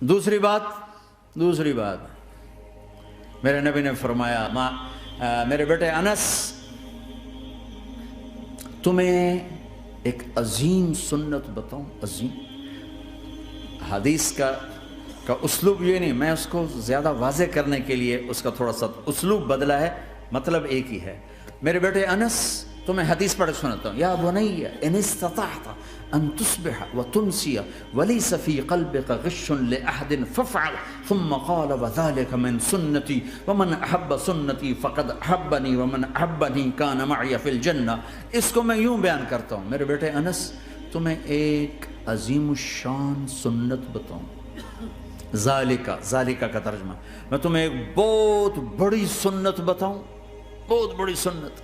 دوسری بات میرے نبی نے فرمایا میرے بیٹے انس، تمہیں ایک عظیم سنت بتاؤں، عظیم۔ حدیث کا اسلوب یہ نہیں، میں اس کو زیادہ واضح کرنے کے لیے اس کا تھوڑا سا اسلوب بدلا ہے، مطلب ایک ہی ہے۔ میرے بیٹے انس، تمہیں حدیث پڑھ سناتا ہوں۔ یا بنی ان استطعت ان تصبح وتمسی وليس في قلبك غش لاحد فافعل، ثم قال وذلك من سنتي ومن احب سنتي فقد احبني ومن احبني كان معي في الجنہ۔ اس کو میں یوں بیان کرتا ہوں، میرے بیٹے انس، تمہیں ایک عظیم الشان سنت بتاؤں۔ ذالکہ کا ترجمہ، میں تمہیں ایک بہت بڑی سنت بتاؤں، بہت بڑی سنت۔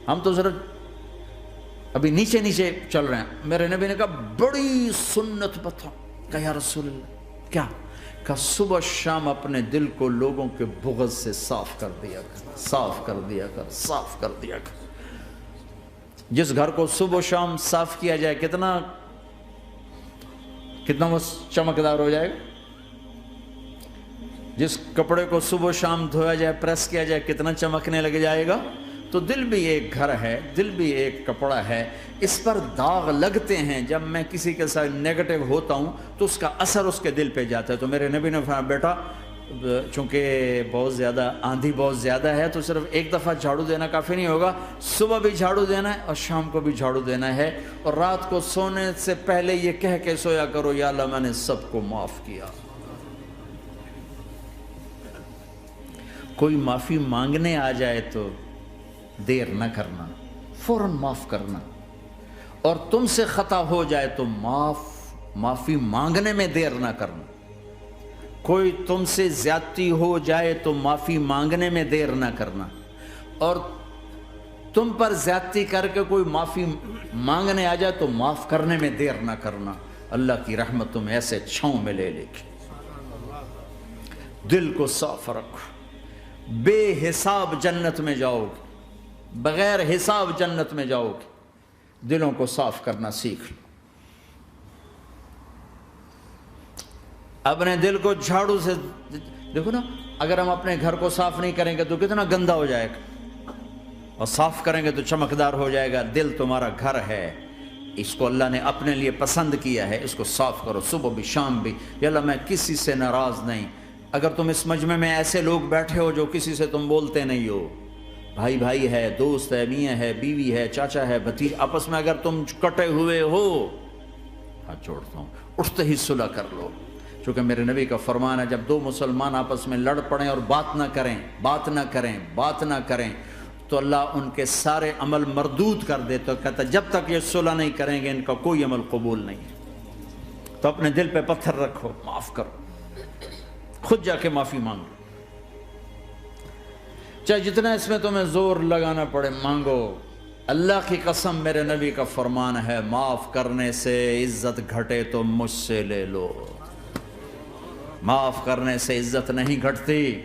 ہم تو ذرا ابھی نیچے چل رہے ہیں۔ میرے نبی نے کہا بڑی سنت بتاؤ۔ کہا یا رسول اللہ کیا؟ کہا صبح شام اپنے دل کو لوگوں کے بغض سے صاف کر دیا کر۔ جس گھر کو صبح شام صاف کیا جائے کتنا وہ چمکدار ہو جائے گا۔ جس کپڑے کو صبح شام دھویا جائے، پریس کیا جائے، کتنا چمکنے لگ جائے گا۔ تو دل بھی ایک گھر ہے، دل بھی ایک کپڑا ہے، اس پر داغ لگتے ہیں۔ جب میں کسی کے ساتھ نیگیٹو ہوتا ہوں تو اس کا اثر اس کے دل پہ جاتا ہے۔ تو میرے نبی نے فرمایا بیٹا، چونکہ آندھی بہت زیادہ ہے تو صرف ایک دفعہ جھاڑو دینا کافی نہیں ہوگا، صبح بھی جھاڑو دینا ہے اور شام کو بھی جھاڑو دینا ہے، اور رات کو سونے سے پہلے یہ کہہ کے سویا کرو یا اللہ میں نے سب کو معاف کیا۔ کوئی معافی مانگنے آ جائے تو دیر نہ کرنا، فوراً معاف کرنا، اور تم سے خطا ہو جائے تو معافی مانگنے میں دیر نہ کرنا۔ کوئی تم سے زیادتی ہو جائے تو معافی مانگنے میں دیر نہ کرنا، اور تم پر زیادتی کر کے کوئی معافی مانگنے آ جائے تو معاف کرنے میں دیر نہ کرنا۔ اللہ کی رحمت تمہیں ایسے چھاؤں میں لے لے کے۔ دل کو صاف رکھو، بے حساب جنت میں جاؤ گے، بغیر حساب جنت میں جاؤ گے۔ دلوں کو صاف کرنا سیکھ لو۔ اپنے دل کو جھاڑو سے دیکھو نا، اگر ہم اپنے گھر کو صاف نہیں کریں گے تو کتنا گندا ہو جائے گا، اور صاف کریں گے تو چمکدار ہو جائے گا۔ دل تمہارا گھر ہے، اس کو اللہ نے اپنے لیے پسند کیا ہے، اس کو صاف کرو صبح بھی شام بھی۔ یا اللہ میں کسی سے ناراض نہیں۔ اگر تم اس مجمع میں ایسے لوگ بیٹھے ہو جو کسی سے تم بولتے نہیں ہو، بھائی ہے، دوست ہے، میاں ہے، بیوی ہے، چاچا ہے، بھتیج، آپس میں اگر تم کٹے ہوئے ہو، ہاتھ جوڑتا ہوں، اٹھتے ہی صلح کر لو۔ چونکہ میرے نبی کا فرمان ہے جب دو مسلمان آپس میں لڑ پڑیں اور بات نہ کریں تو اللہ ان کے سارے عمل مردود کر دے۔ تو کہتا جب تک یہ صلح نہیں کریں گے ان کا کوئی عمل قبول نہیں ہے۔ تو اپنے دل پہ پتھر رکھو، معاف کرو، خود جا کے معافی مانگو، چاہے جتنا اس میں تمہیں زور لگانا پڑے مانگو۔ اللہ کی قسم میرے نبی کا فرمان ہے معاف کرنے سے عزت گھٹے تو مجھ سے لے لو، معاف کرنے سے عزت نہیں گھٹتی۔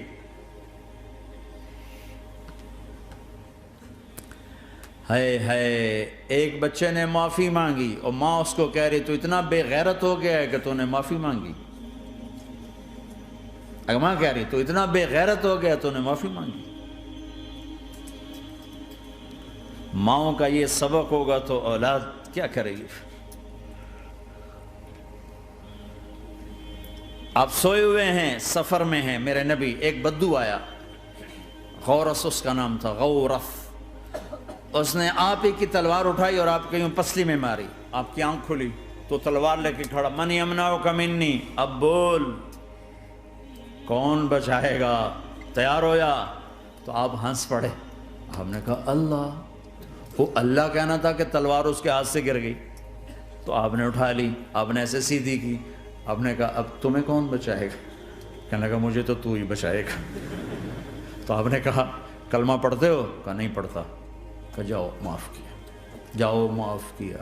ایک بچے نے معافی مانگی اور ماں اس کو کہہ رہی تو اتنا بے غیرت ہو گیا ہے کہ تو نے معافی مانگی۔ اگر ماں کہہ رہی تو اتنا بے غیرت ہو گیا تو نے معافی مانگی۔ ماؤں کا یہ سبق ہوگا تو اولاد کیا کرے گی؟ آپ سوئے ہوئے ہیں، سفر میں ہیں، میرے نبی، ایک بدو آیا، غورس اس کا نام تھا، غورف۔ اس نے آپ ہی کی تلوار اٹھائی اور آپ کے یوں پسلی میں ماری، آپ کی آنکھ کھلی تو تلوار لے کے کھڑا، من یمنعک منی، اب بول کون بچائے گا، تیار ہو یا؟ تو آپ ہنس پڑے۔ ہم نے کہا اللہ، وہ اللہ کہنا تھا کہ تلوار اس کے ہاتھ سے گر گئی، تو آپ نے اٹھا لی، آپ نے ایسے سیدھی کی، آپ نے کہا اب تمہیں کون بچائے گا؟ کہنے لگا مجھے تو ہی بچائے گا۔ تو آپ نے کہا کلمہ پڑھتے ہو؟ کہا نہیں پڑھتا۔ کہا جاؤ معاف کیا، جاؤ معاف کیا۔